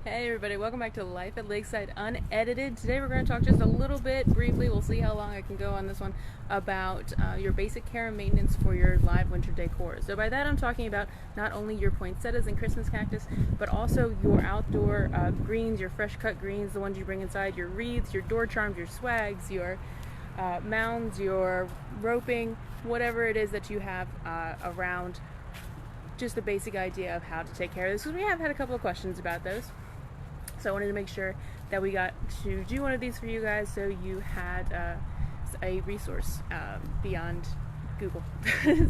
Hey everybody, welcome back to Life at Lakeside Unedited. Today we're going to talk just a little bit, briefly, we'll see how long I can go on this one, about your basic care and maintenance for your live winter decor. So by that I'm talking about not only your poinsettias and Christmas cactus, but also your outdoor greens, your fresh cut greens, the ones you bring inside, your wreaths, your door charms, your swags, your mounds, your roping, whatever it is that you have around. Just the basic idea of how to take care of this, because we have had a couple of questions about those. So I wanted to make sure that we got to do one of these for you guys, so you had a resource beyond Google.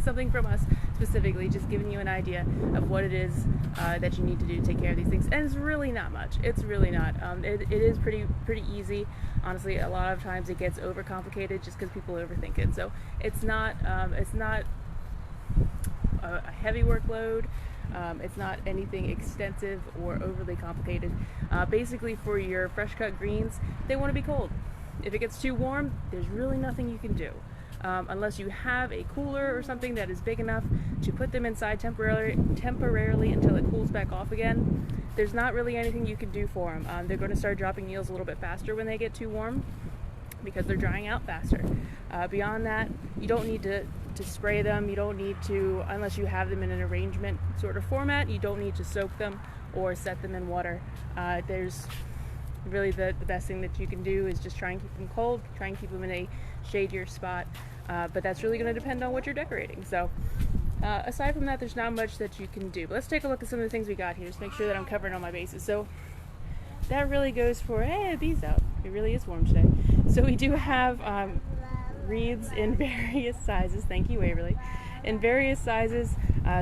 Something from us specifically, just giving you an idea of what it is that you need to do to take care of these things. And it's really not much. It's really not. It is pretty easy. Honestly, a lot of times it gets overcomplicated just because people overthink it. So it's not a heavy workload. It's not anything extensive or overly complicated. Basically, for your fresh cut greens, they want to be cold. If it gets too warm, there's really nothing you can do. Unless you have a cooler or something that is big enough to put them inside temporarily until it cools back off again, there's not really anything you can do for them. They're going to start dropping yields a little bit faster when they get too warm, because they're drying out faster. Beyond that, you don't need to spray them. You don't need to, unless you have them in an arrangement sort of format, you don't need to soak them or set them in water. There's really the best thing that you can do is just try and keep them cold, try and keep them in a shadier spot, but that's really going to depend on what you're decorating. So aside from that, there's not much that you can do. But let's take a look at some of the things we got here, just make sure that I'm covering all my bases. So that really goes for, hey, the bees out. It really is warm today. So we do have wreaths in various sizes. Thank you, Waverly. In various sizes,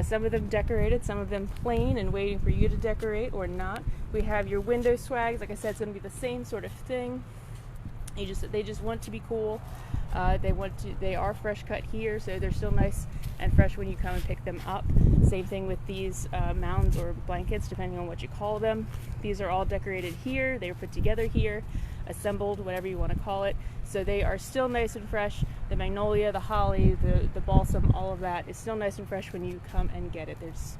some of them decorated, some of them plain and waiting for you to decorate or not. We have your window swags. Like I said, it's going to be the same sort of thing. They just want to be cool. They are fresh cut here, so they're still nice and fresh when you come and pick them up. Same thing with these mounds or blankets, depending on what you call them. These are all decorated here. They were put together here, assembled, whatever you want to call it. So they are still nice and fresh. The magnolia, the holly, the balsam, all of that is still nice and fresh when you come and get it. There's,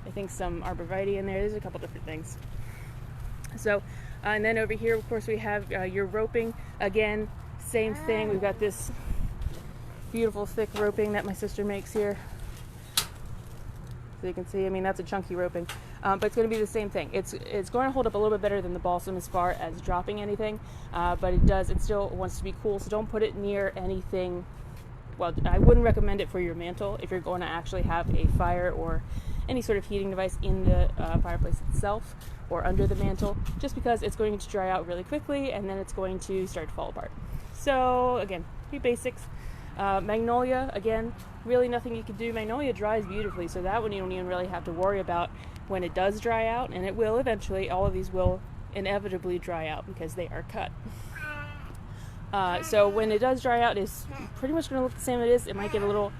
I think, some arborvitae in there. There's a couple different things. So, and then over here, of course, we have your roping. Again, same thing. We've got this beautiful thick roping that my sister makes here. So you can see, I mean, that's a chunky roping. But it's going to be the same thing. It's going to hold up a little bit better than the balsam as far as dropping anything, but it still wants to be cool, so don't put it near anything. Well, I wouldn't recommend it for your mantle if you're going to actually have a fire or any sort of heating device in the fireplace itself or under the mantle, just because it's going to dry out really quickly and then it's going to start to fall apart. So again, pretty basics. Magnolia, again, really nothing you can do. Magnolia dries beautifully, so that one you don't even really have to worry about when it does dry out, and it will eventually. All of these will inevitably dry out because they are cut. So when it does dry out, it's pretty much going to look the same as it is. It might get a little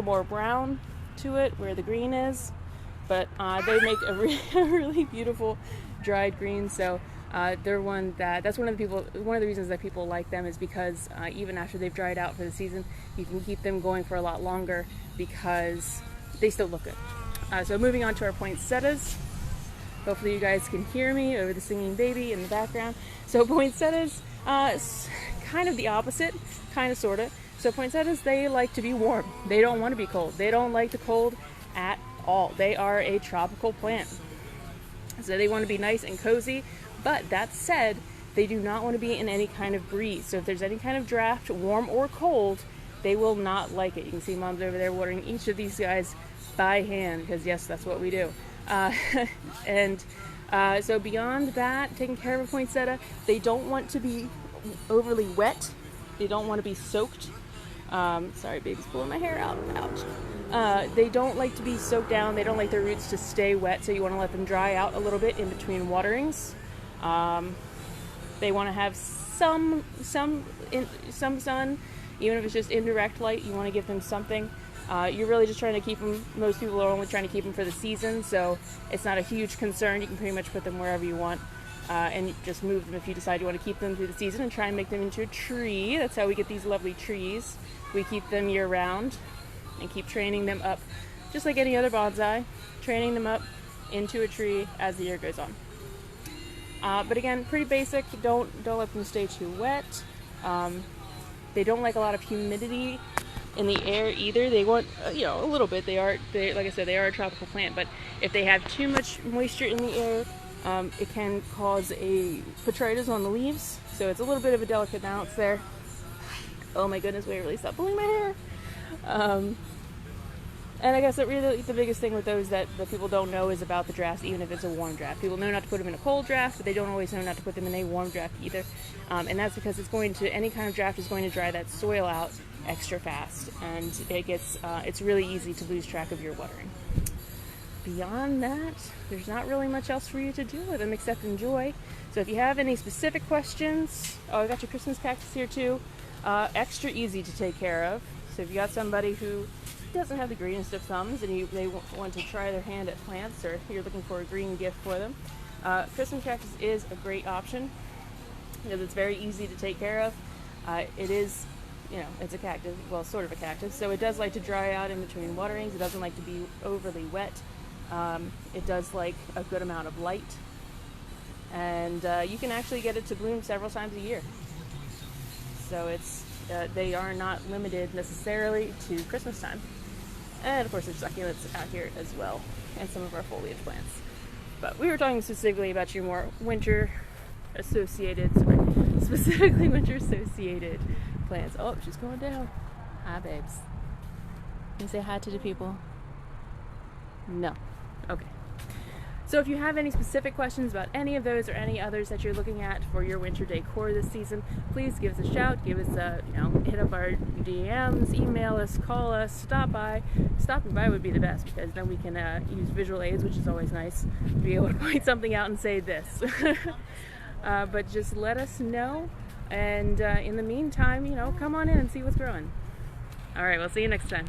more brown to it where the green is, but they make a really beautiful dried green. So that's one of the reasons that people like them, is because even after they've dried out for the season, you can keep them going for a lot longer because they still look good. So moving on to our poinsettias. Hopefully you guys can hear me over the singing baby in the background. So poinsettias, kind of the opposite, kind of sorta. So poinsettias, they like to be warm. They don't want to be cold. They don't like the cold at all. They are a tropical plant. So they want to be nice and cozy. But that said, they do not want to be in any kind of breeze. So if there's any kind of draft, warm or cold, they will not like it. You can see Mom's over there watering each of these guys by hand, because yes, that's what we do. So beyond that, taking care of a poinsettia, they don't want to be overly wet. They don't want to be soaked. Sorry, baby's pulling my hair out. Ouch. They don't like to be soaked down. They don't like their roots to stay wet, so you want to let them dry out a little bit in between waterings. They want to have some sun, even if it's just indirect light. You want to give them something. You're really just trying to keep them. Most people are only trying to keep them for the season, so it's not a huge concern. You can pretty much put them wherever you want, and just move them if you decide you want to keep them through the season and try and make them into a tree. That's how we get these lovely trees. We keep them year round and keep training them up, just like any other bonsai, training them up into a tree as the year goes on. But again, pretty basic. Don't let them stay too wet. They don't like a lot of humidity in the air either. They want a little bit. They like I said, they are a tropical plant, but if they have too much moisture in the air, it can cause a botrytis on the leaves. So it's a little bit of a delicate balance there. Oh my goodness, Waverly, stop pulling my hair. And I guess that really the biggest thing with those that people don't know is about the draft, even if it's a warm draft. People know not to put them in a cold draft, but they don't always know not to put them in a warm draft either. And that's because any kind of draft is going to dry that soil out extra fast, and it's really easy to lose track of your watering. Beyond that, there's not really much else for you to do with them except enjoy. So if you have any specific questions, I got your Christmas cactus here too. Extra easy to take care of. So if you got somebody who doesn't have the greenest of thumbs and they want to try their hand at plants, or you're looking for a green gift for them, Christmas cactus is a great option because it's very easy to take care of. It is, it's a cactus, well, sort of a cactus, so it does like to dry out in between waterings. It doesn't like to be overly wet. It does like a good amount of light, and you can actually get it to bloom several times a year. So they are not limited necessarily to Christmas time. And of course there's succulents out here as well, and some of our foliage plants. But we were talking specifically about your more specifically winter associated plants. Oh, she's going down. Hi, babes. Can you say hi to the people? No. Okay. So if you have any specific questions about any of those or any others that you're looking at for your winter decor this season, please give us a shout, give us hit up our DMs, email us, call us, stop by. Stopping by would be the best, because then we can use visual aids, which is always nice, to be able to point something out and say this. But just let us know, and in the meantime, come on in and see what's growing. All right, we'll see you next time.